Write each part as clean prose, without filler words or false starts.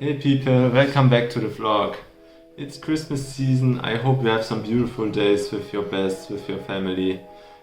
Hey people, welcome back to the vlog. It's Christmas season. I hope you have some beautiful days with your best, with your family.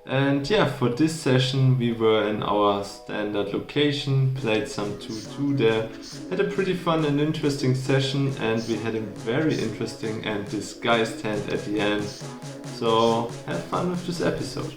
And yeah, for this session we were in our standard location, played some 2-2 there, had a pretty fun and interesting session, and we had a very interesting and disguised hand at the end. So have fun with this episode.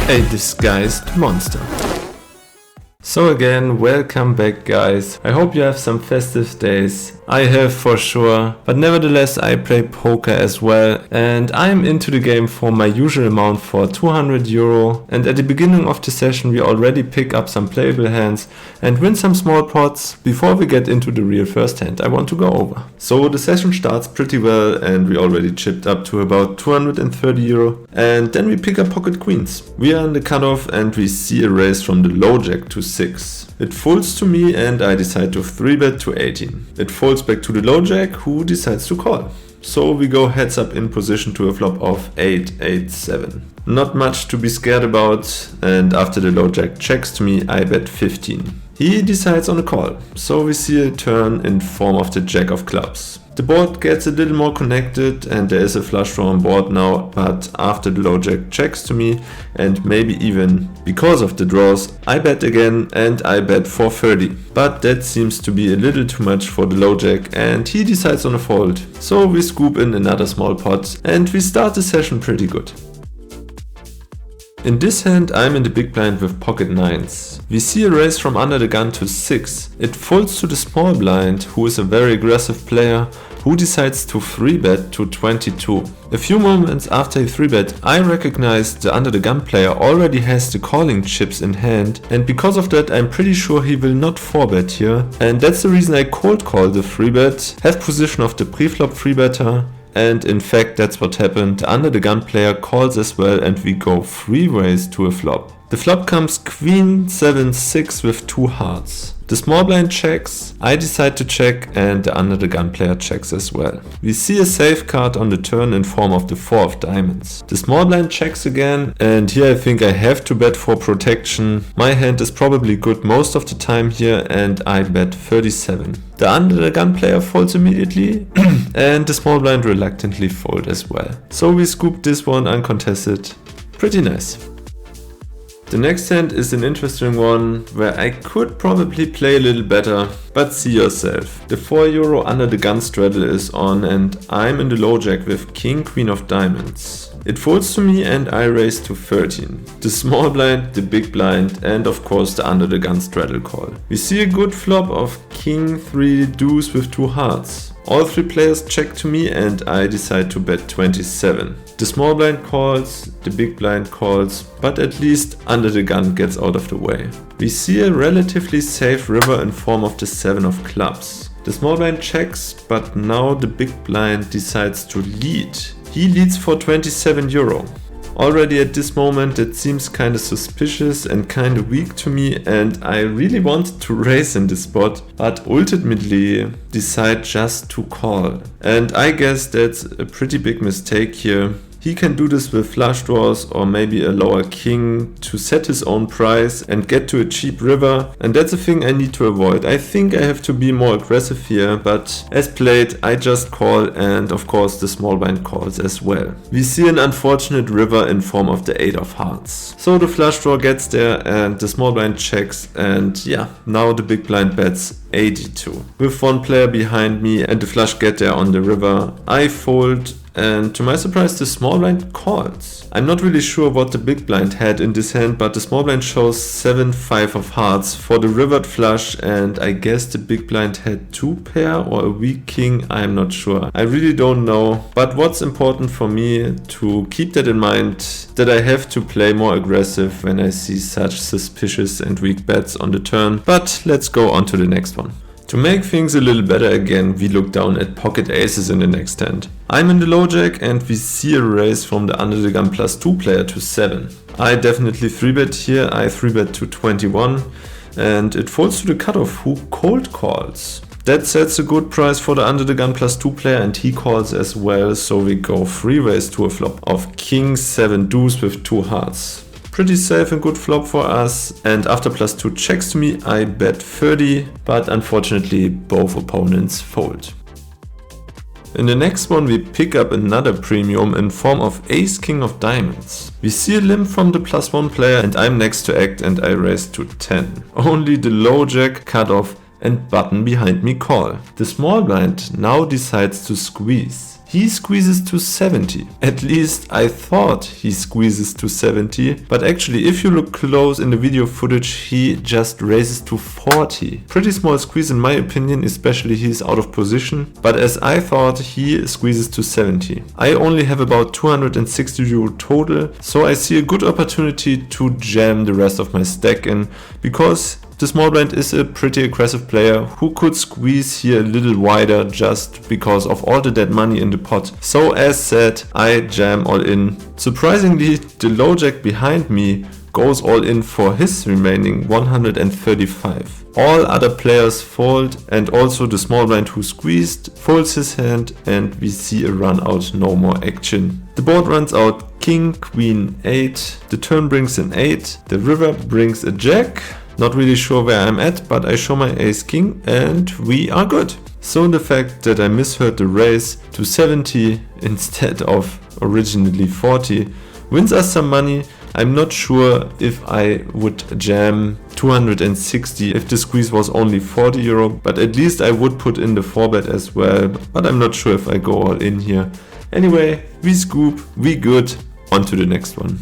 A disguised monster. So again, welcome back guys. I hope you have some festive days. I have for sure, but nevertheless I play poker as well, and I'm into the game for my usual amount for €200, and at the beginning of the session we already pick up some playable hands and win some small pots before we get into the real first hand I want to go over. So the session starts pretty well and we already chipped up to about €230, and then we pick up pocket queens. We are in the cutoff and we see a raise from the low jack to 6. It folds to me and I decide to 3-bet to 18. It folds back to the low jack, who decides to call. So we go heads up in position to a flop of 8-8-7. Not much to be scared about, and after the low jack checks to me I bet 15. He decides on a call, so we see a turn in form of the jack of clubs. The board gets a little more connected and there is a flush draw on board now, but after the low jack checks to me, and maybe even because of the draws, I bet again and I bet 430. But that seems to be a little too much for the low jack and he decides on a fold. So we scoop in another small pot and we start the session pretty good. In this hand I'm in the big blind with pocket 9s. We see a raise from under the gun to 6. It folds to the small blind, who is a very aggressive player, who decides to 3-bet to 22. A few moments after a 3-bet, I recognize the under the gun player already has the calling chips in hand, and because of that I'm pretty sure he will not 4-bet here, and that's the reason I cold call the 3-bet, have position of the pre-flop 3-better. And in fact that's what happened. The under the gun player calls as well and we go 3 ways to a flop. The flop comes queen 7-6 with 2 hearts. The small blind checks, I decide to check and the under the gun player checks as well. We see a safe card on the turn in form of the 4 of diamonds. The small blind checks again, and here I think I have to bet for protection. My hand is probably good most of the time here and I bet 37. The under the gun player folds immediately and the small blind reluctantly fold as well. So we scoop this one uncontested. Pretty nice. The next hand is an interesting one where I could probably play a little better, but see yourself. The €4 under the gun straddle is on and I'm in the low jack with king queen of diamonds. It folds to me and I raise to 13. The small blind, the big blind and of course the under the gun straddle call. We see a good flop of king 3 deuce with 2 hearts. All 3 players check to me and I decide to bet 27. The small blind calls, the big blind calls, but at least under the gun gets out of the way. We see a relatively safe river in form of the 7 of clubs. The small blind checks, but now the big blind decides to lead. He leads for €27. Already at this moment it seems kinda suspicious and kinda weak to me, and I really wanted to raise in this spot, but ultimately decide just to call. And I guess that's a pretty big mistake here. He can do this with flush draws or maybe a lower king to set his own price and get to a cheap river, and that's a thing I need to avoid. I think I have to be more aggressive here, but as played I just call and of course the small blind calls as well. We see an unfortunate river in form of the 8 of hearts. So the flush draw gets there and the small blind checks, and yeah, now the big blind bets 82. With 1 player behind me and the flush get there on the river, I fold. And to my surprise the small blind calls. I'm not really sure what the big blind had in this hand, but the small blind shows 7-5 of hearts for the rivered flush, and I guess the big blind had 2 pair or a weak king, I'm not sure. I really don't know, but what's important for me to keep that in mind, that I have to play more aggressive when I see such suspicious and weak bets on the turn. But let's go on to the next one. To make things a little better again, we look down at pocket aces in the next hand. I'm in the low jack and we see a raise from the under the gun +2 player to 7. I definitely 3-bet here, I 3-bet to 21 and it folds to the cutoff who cold calls. That sets a good price for the under the gun +2 player and he calls as well, so we go 3-ways to a flop of king 7 deuce with 2 hearts. Pretty safe and good flop for us, and after +2 checks to me I bet 30, but unfortunately both opponents fold. In the next one we pick up another premium in form of ace king of diamonds. We see a limp from the +1 player and I'm next to act and I raise to 10. Only the low jack cut off and button behind me call. The small blind now decides to squeeze. He squeezes to 70. At least I thought he squeezes to 70, but actually if you look close in the video footage he just raises to 40. Pretty small squeeze in my opinion, especially he's out of position, but as I thought he squeezes to 70. I only have about 260 euro total, so I see a good opportunity to jam the rest of my stack in, because the small blind is a pretty aggressive player who could squeeze here a little wider just because of all the dead money in the pot. So as said, I jam all in. Surprisingly, the low jack behind me goes all in for his remaining 135. All other players fold and also the small blind who squeezed folds his hand and we see a run out, no more action. The board runs out king, queen, 8, the turn brings an 8, the river brings a jack. Not really sure where I'm at, but I show my ace king and we are good. So the fact that I misheard the raise to 70 instead of originally 40 wins us some money. I'm not sure if I would jam 260 if the squeeze was only 40 euro, but at least I would put in the 4-bet as well, but I'm not sure if I go all in here. Anyway, we scoop, we good, on to the next one.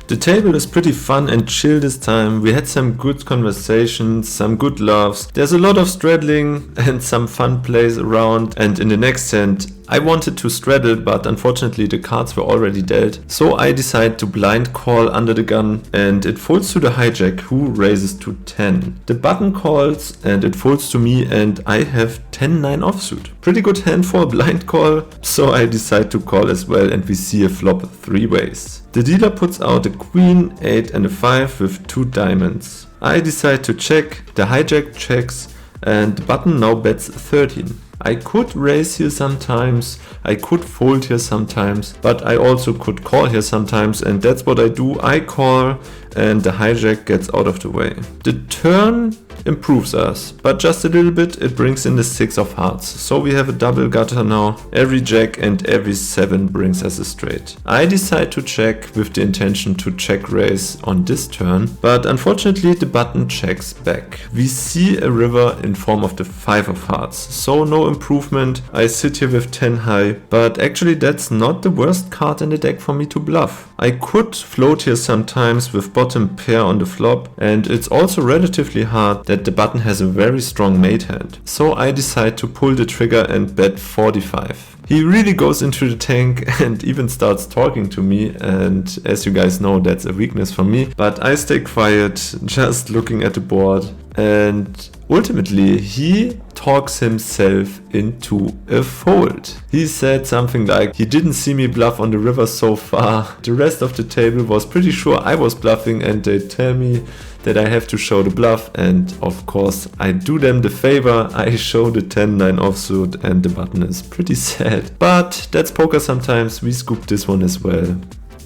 The table is pretty fun and chill this time. We had some good conversations, some good laughs. There's a lot of straddling and some fun plays around, and in the next hand I wanted to straddle, but unfortunately the cards were already dealt. So I decide to blind call under the gun and it folds to the hijack who raises to 10. The button calls and it folds to me and I have 10-9 offsuit. Pretty good hand for a blind call, so I decide to call as well and we see a flop 3 ways. The dealer puts out a queen, 8 and a 5 with 2 diamonds. I decide to check, the hijack checks and the button now bets 13. I could raise here sometimes, I could fold here sometimes, but I also could call here sometimes and that's what I do. I call and the hijack gets out of the way. The turn improves us, but just a little bit. It brings in the 6 of hearts, so we have a double gutter now. Every jack and every 7 brings us a straight. I decide to check with the intention to check raise on this turn, but unfortunately the button checks back. We see a river in form of the 5 of hearts, so no improvement. I sit here with 10 high, but actually that's not the worst card in the deck for me to bluff. I could float here sometimes with bottom pair on the flop, and it's also relatively hard that the button has a very strong mate hand. So I decide to pull the trigger and bet 45. He really goes into the tank and even starts talking to me, and as you guys know that's a weakness for me, but I stay quiet, just looking at the board, and ultimately he talks himself into a fold. He said something like he didn't see me bluff on the river so far. The rest of the table was pretty sure I was bluffing and they tell me that I have to show the bluff, and of course I do them the favor. I show the 10-9 offsuit and the button is pretty sad. But that's poker sometimes. We scooped this one as well.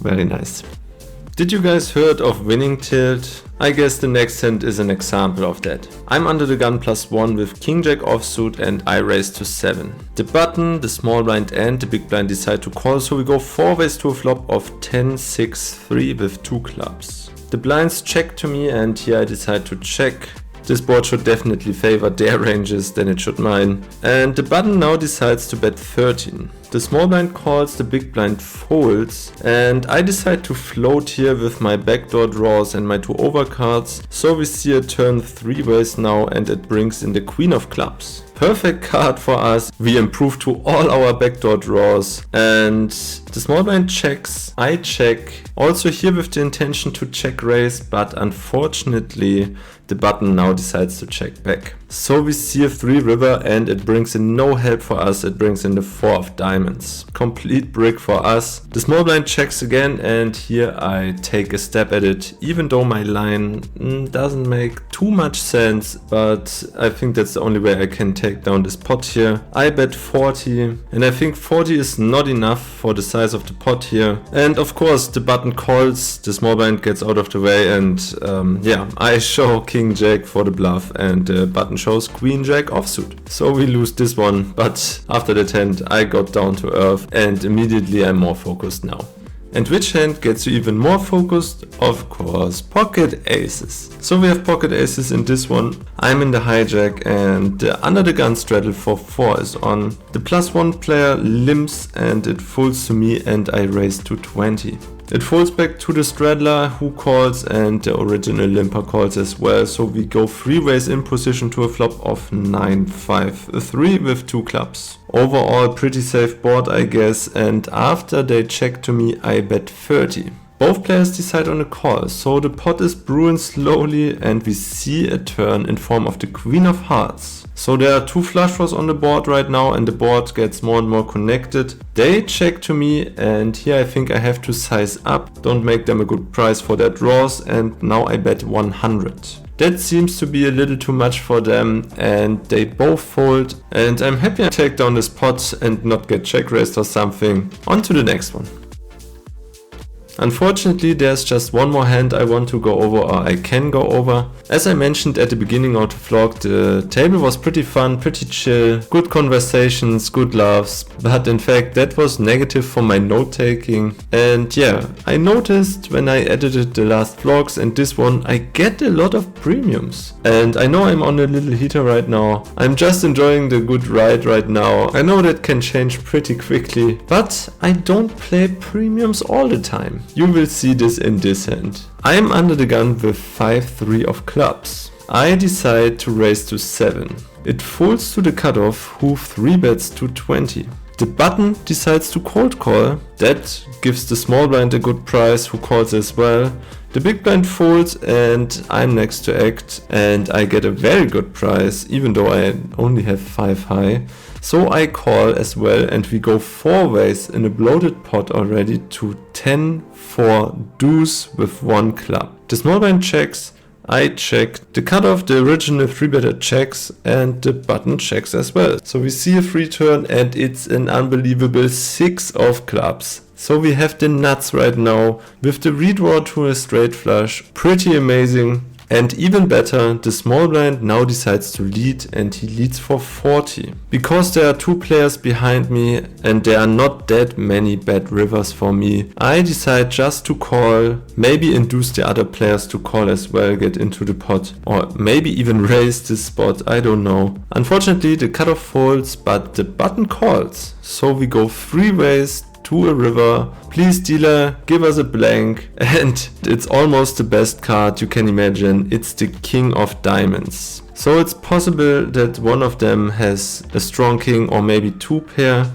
Very nice. Did you guys heard of winning tilt? I guess the next hand is an example of that. I'm under the gun +1 with king jack offsuit and I raise to 7. The button, the small blind and the big blind decide to call, so we go 4 ways to a flop of 10, 6, 3 with 2 clubs. The blinds check to me and here I decide to check. This board should definitely favor their ranges than it should mine. And the button now decides to bet 13. The small blind calls, the big blind folds, and I decide to float here with my backdoor draws and my 2 overcards. So we see a turn 3 ways now, and it brings in the queen of clubs. Perfect card for us. We improve to all our backdoor draws, and the small blind checks. I check. Also here with the intention to check raise, but unfortunately the button now decides to check back. So we see a 3 river, and it brings in no help for us. It brings in the 4 of diamonds. Complete brick for us. The small blind checks again, and here I take a stab at it, even though my line doesn't make too much sense, but I think that's the only way I can take down this pot here. I bet 40, and I think 40 is not enough for the size of the pot here. And of course the button calls, the small blind gets out of the way, and yeah, I show King Jack for the bluff, and the button shows Queen Jack offsuit. So we lose this one, but after that hand I got down to earth, and immediately I'm more focused now. And which hand gets you even more focused? Of course, pocket aces. So we have pocket aces in this one. I'm in the hijack, and the under the gun straddle for 4 is on. The +1 player limps, and it folds to me, and I raise to 20. It folds back to the straddler, who calls, and the original limper calls as well. So we go 3 ways in position to a flop of 9-5-3 with 2 clubs. Overall pretty safe board, I guess, and after they check to me I bet 30. Both players decide on a call, so the pot is brewing slowly, and we see a turn in form of the Queen of Hearts. So there are 2 flush draws on the board right now, and the board gets more and more connected. They check to me, and here I think I have to size up, don't make them a good price for their draws, and now I bet 100. That seems to be a little too much for them, and they both fold, and I'm happy I take down this pot and not get check raised or something. On to the next one. Unfortunately, there's just one more hand I want to go over, or I can go over. As I mentioned at the beginning of the vlog, the table was pretty fun, pretty chill, good conversations, good laughs, but in fact that was negative for my note taking. And yeah, I noticed when I edited the last vlogs and this one, I get a lot of premiums. And I know I'm on a little heater right now. I'm just enjoying the good ride right now. I know that can change pretty quickly, but I don't play premiums all the time. You will see this in this hand. I am under the gun with 5-3 of clubs. I decide to raise to 7. It folds to the cutoff, who 3 bets to 20. The button decides to cold call. That gives the small blind a good price, who calls as well. The big blind folds, and I'm next to act, and I get a very good price, even though I only have 5 high. So I call as well, and we go 4 ways in a bloated pot already to 10-4 deuce with 1 club. The small blind checks, I check, the cutoff, the original 3-better checks, and the button checks as well. So we see a free turn, and it's an unbelievable 6 of clubs. So we have the nuts right now with the redraw to a straight flush. Pretty amazing. And even better, the small blind now decides to lead, and he leads for 40. Because there are 2 players behind me and there are not that many bad rivers for me, I decide just to call, maybe induce the other players to call as well, get into the pot, or maybe even raise this spot, I don't know. Unfortunately the cutoff folds, but the button calls. So we go 3 ways to a river. Please dealer, give us a blank, and it's almost the best card you can imagine. It's the King of Diamonds. So it's possible that one of them has a strong king or maybe 2 pair.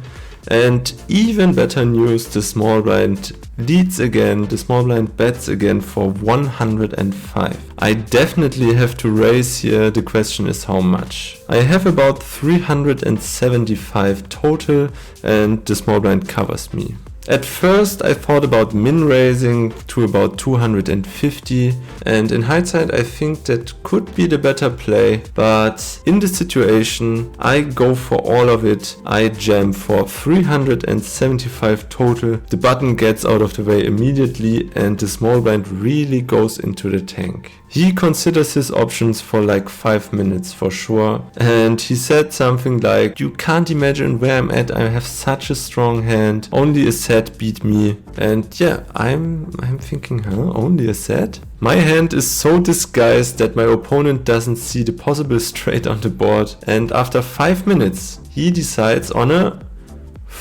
And even better news, the small blind leads again, the small blind bets again for 105. I definitely have to raise here, the question is how much. I have about 375 total, and the small blind covers me. At first I thought about min raising to about 250, and in hindsight I think that could be the better play, but in this situation I go for all of it. I jam for 375 total, the button gets out of the way immediately, and the small blind really goes into the tank. He considers his options for like 5 minutes for sure, and he said something like, "You can't imagine where I'm at, I have such a strong hand, only a set beat me." And yeah, I'm thinking, huh, only a set? My hand is so disguised that my opponent doesn't see the possible straight on the board, and after 5 minutes he decides on a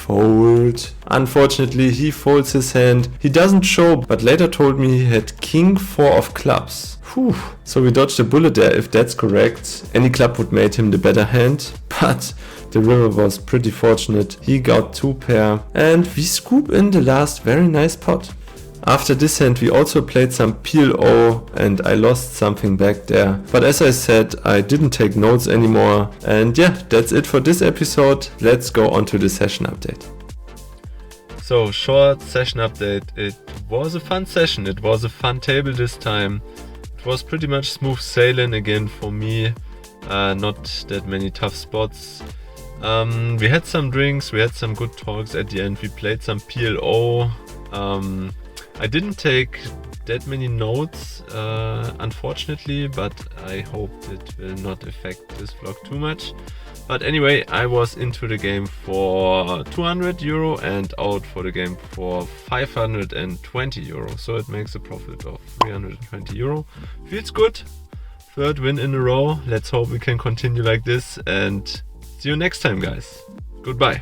fold. Unfortunately, he folds his hand. He doesn't show, but later told me he had king 4 of clubs. Whew. So we dodged a bullet there if that's correct. Any club would make him the better hand, but the river was pretty fortunate. He got 2 pair and we scoop in the last very nice pot. After this hand we also played some PLO and I lost something back there. But as I said, I didn't take notes anymore. And yeah, that's it for this episode. Let's go on to the session update. So, short session update. It was a fun session. It was a fun table this time. It was pretty much smooth sailing again for me. Not that many tough spots. We had some drinks, we had some good talks at the end. We played some PLO. I didn't take that many notes, unfortunately, but I hope it will not affect this vlog too much. But anyway, I was into the game for 200 euro and out for the game for 520 euro. So it makes a profit of 320 euro. Feels good. 3rd win in a row. Let's hope we can continue like this and see you next time, guys. Goodbye.